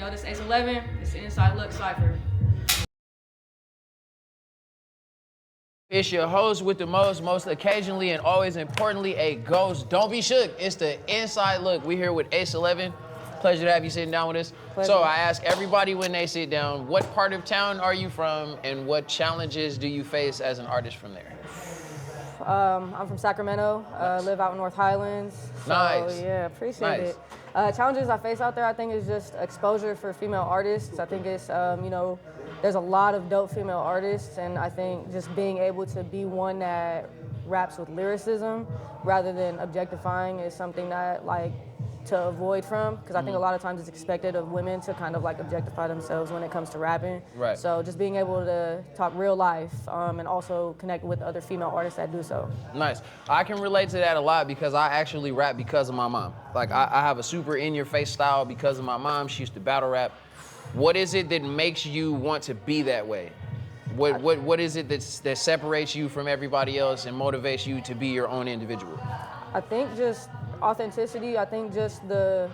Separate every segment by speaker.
Speaker 1: Yo, this is ACE11. This is Inside LOOK Cypher.
Speaker 2: It's your host with the most occasionally and always importantly, a ghost. Don't be shook. It's the Inside Look. We're here with ACE11. Pleasure to have you sitting down with us.
Speaker 3: Pleasure.
Speaker 2: So I ask everybody when they sit down, what part of town are you from and what challenges do you face as an artist from there?
Speaker 3: I'm from Sacramento, live out in North Highlands. So,
Speaker 2: Nice.
Speaker 3: Yeah, appreciate
Speaker 2: Nice.
Speaker 3: it. Challenges I face out there, I think, is just exposure for female artists. I think it's, there's a lot of dope female artists, and I think just being able to be one that raps with lyricism rather than objectifying is something that, to avoid from, because I think a lot of times it's expected of women to kind of objectify themselves when it comes to rapping.
Speaker 2: Right.
Speaker 3: So just being able to talk real life and also connect with other female artists that do so.
Speaker 2: Nice. I can relate to that a lot because I actually rap because of my mom. I have a super in-your-face style because of my mom. She used to battle rap. What is it that makes you want to be that way? What is it that separates you from everybody else and motivates you to be your own individual?
Speaker 3: I think just authenticity. I think just the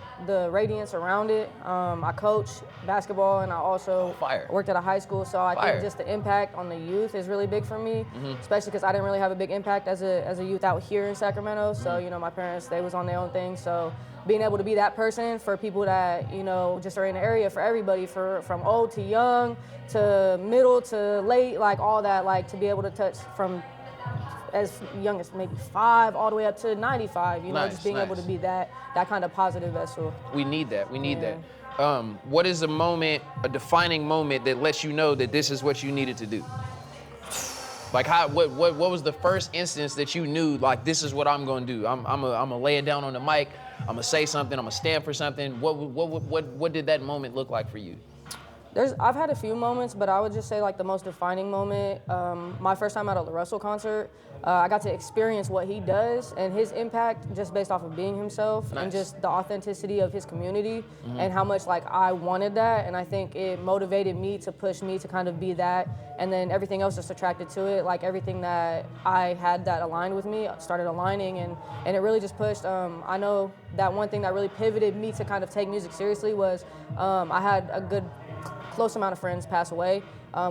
Speaker 3: radiance around it. I coach basketball and I also worked at a high school, so I think just the impact on the youth is really big for me, especially because I didn't really have a big impact as a youth out here in Sacramento. So my parents, they was on their own thing. So being able to be that person for people that just are in the area, for everybody, from old to young to middle to late, all that, to be able to touch from as young as maybe 5 all the way up to 95, just being able to be that kind of positive vessel.
Speaker 2: We need that. We need that. What is a defining moment that lets you know that this is what you needed to do? What was the first instance that you knew, this is what I'm gonna do? I'm gonna lay it down on the mic, I'm gonna say something, I'm gonna stand for something. What did that moment look like for you?
Speaker 3: I've had a few moments, but I would just say the most defining moment, my first time at a LaRussell concert, I got to experience what he does and his impact just based off of being himself.
Speaker 2: Nice.
Speaker 3: And just the authenticity of his community and how much I wanted that. And I think it motivated me to push me to kind of be that. And then everything else just attracted to it. Everything that I had that aligned with me started aligning, and it really just pushed. I know that one thing that really pivoted me to kind of take music seriously was I had a good close amount of friends pass away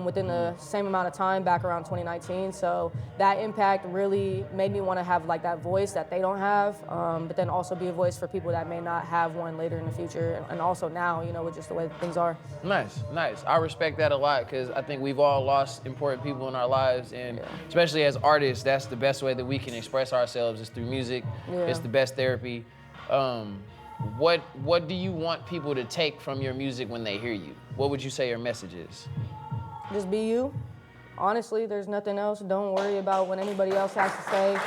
Speaker 3: within the same amount of time back around 2019. So that impact really made me want to have that voice that they don't have, but then also be a voice for people that may not have one later in the future, and also now, with just the way things are.
Speaker 2: Nice. I respect that a lot because I think we've all lost important people in our lives, and especially as artists, that's the best way that we can express ourselves is through music.
Speaker 3: Yeah.
Speaker 2: It's the best therapy. What do you want people to take from your music when they hear you? What would you say your message is?
Speaker 3: Just be you. Honestly, there's nothing else. Don't worry about what anybody else has to say.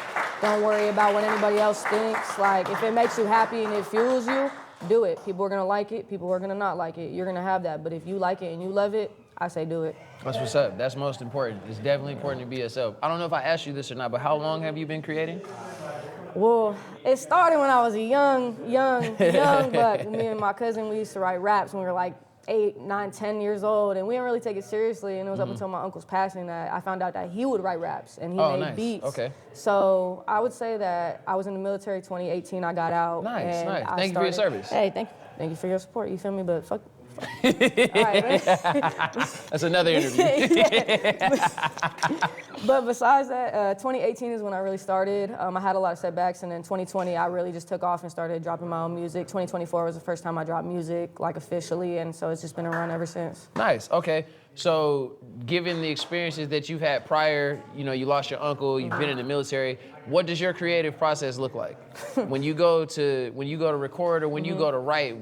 Speaker 3: Don't worry about what anybody else thinks. If it makes you happy and it fuels you, do it. People are gonna like it, people are gonna not like it. You're gonna have that, but if you like it and you love it, I say do it.
Speaker 2: That's what's up. That's most important. It's definitely important to be yourself. I don't know if I asked you this or not, but how long have you been creating?
Speaker 3: Well, it started when I was a young buck. Me and my cousin, we used to write raps when we were 8, 9, 10 years old, and we didn't really take it seriously. And it was up until my uncle's passing that I found out that he would write raps and he made beats.
Speaker 2: Okay.
Speaker 3: So I would say that I was in the military 2018. I got out.
Speaker 2: Nice. Thank you for your service.
Speaker 3: Hey, thank you for your support. You feel me? But fuck. All right, man.
Speaker 2: That's another interview.
Speaker 3: But besides that, 2018 is when I really started. I had a lot of setbacks, and then 2020 I really just took off and started dropping my own music. 2024 was the first time I dropped music officially, and so it's just been a run ever since.
Speaker 2: Nice. Okay. So, given the experiences that you've had prior, you lost your uncle, you've been in the military. What does your creative process look like when you go to record or when you go to write?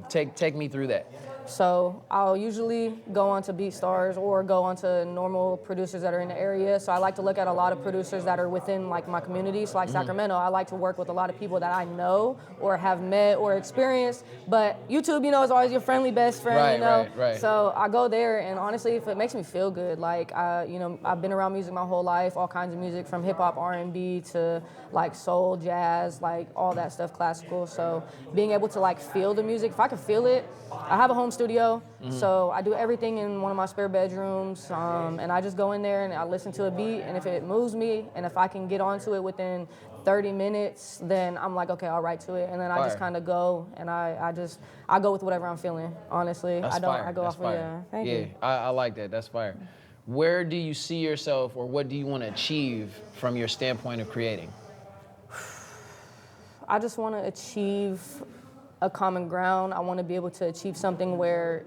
Speaker 2: Take me through that.
Speaker 3: So I'll usually go onto BeatStars or go onto normal producers that are in the area. So I like to look at a lot of producers that are within my community. So Sacramento, I like to work with a lot of people that I know or have met or experienced. But YouTube, is always your friendly best friend,
Speaker 2: Right.
Speaker 3: So I go there, and honestly, if it makes me feel good, I've been around music my whole life, all kinds of music from hip hop, R&B to soul, jazz, all that stuff, classical. So being able to feel the music, if I can feel it, I have a home home studio, so I do everything in one of my spare bedrooms, and I just go in there and I listen to a beat, and if it moves me, and if I can get onto it within 30 minutes, then I'm like, okay, I'll write to it, and then I just kind of go, and I go with whatever I'm feeling, honestly.
Speaker 2: That's
Speaker 3: I
Speaker 2: fire.
Speaker 3: go
Speaker 2: That's
Speaker 3: off
Speaker 2: fire.
Speaker 3: of, thank you.
Speaker 2: I like that. That's fire. Where do you see yourself, or what do you want to achieve from your standpoint of creating?
Speaker 3: I just want to achieve a common ground. I want to be able to achieve something where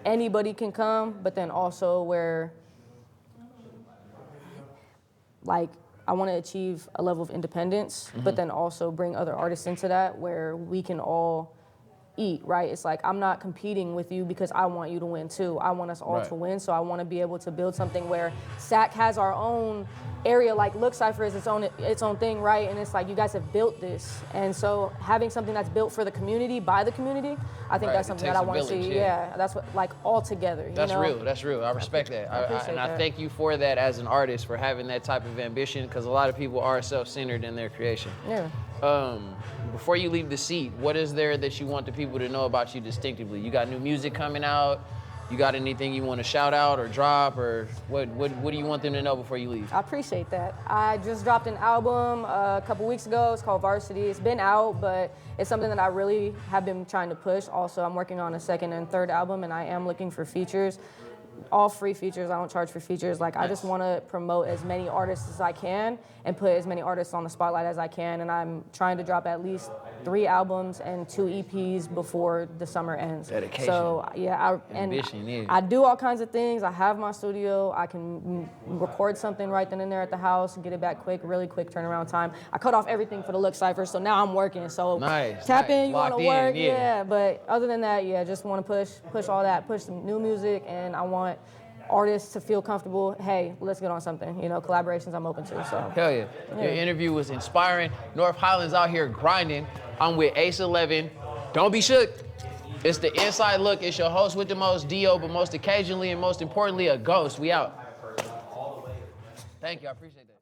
Speaker 3: anybody can come, but then also where, like, I want to achieve a level of independence, but then also bring other artists into that where we can all eat, right? It's like, I'm not competing with you because I want you to win too. I want us all to win, so I want to be able to build something where SAC has our own area, like LOOK Cypher is its own thing, right? And it's like, you guys have built this. And so having something that's built for the community, by the community, I think that's something that I want to see. Yeah, that's what, like, all together.
Speaker 2: That's real, that's real. I respect that. I thank you for that as an artist, for having that type of ambition, because a lot of people are self-centered in their creation.
Speaker 3: Yeah.
Speaker 2: Before you leave the seat, what is there that you want the people to know about you distinctively? You got new music coming out? You got anything you want to shout out or drop, or what do you want them to know before you leave?
Speaker 3: I appreciate that. I just dropped an album a couple weeks ago. It's called Varsity. It's been out, but it's something that I really have been trying to push. Also, I'm working on a second and third album, and I am looking for features. All free features. I don't charge for features. Like, I just want to promote as many artists as I can and put as many artists on the spotlight as I can. And I'm trying to drop at least 3 albums and 2 EPs before the summer ends.
Speaker 2: Dedication.
Speaker 3: So yeah, I do all kinds of things. I have my studio. I can record something right then and there at the house and get it back quick, really quick turnaround time. I cut off everything for the LOOK Cypher, so now I'm working. So tap in, you want to work, yeah. But other than that, yeah, just want to push all that, push some new music, and I want artists to feel comfortable. Hey, let's get on something. You know, collaborations I'm open to. So
Speaker 2: hell yeah. Your interview was inspiring. North Highlands out here grinding. I'm with ACE11. Don't be shook. It's the Inside Look. It's your host with the most, Dio, but most occasionally and most importantly, a ghost. We out. Thank you. I appreciate that.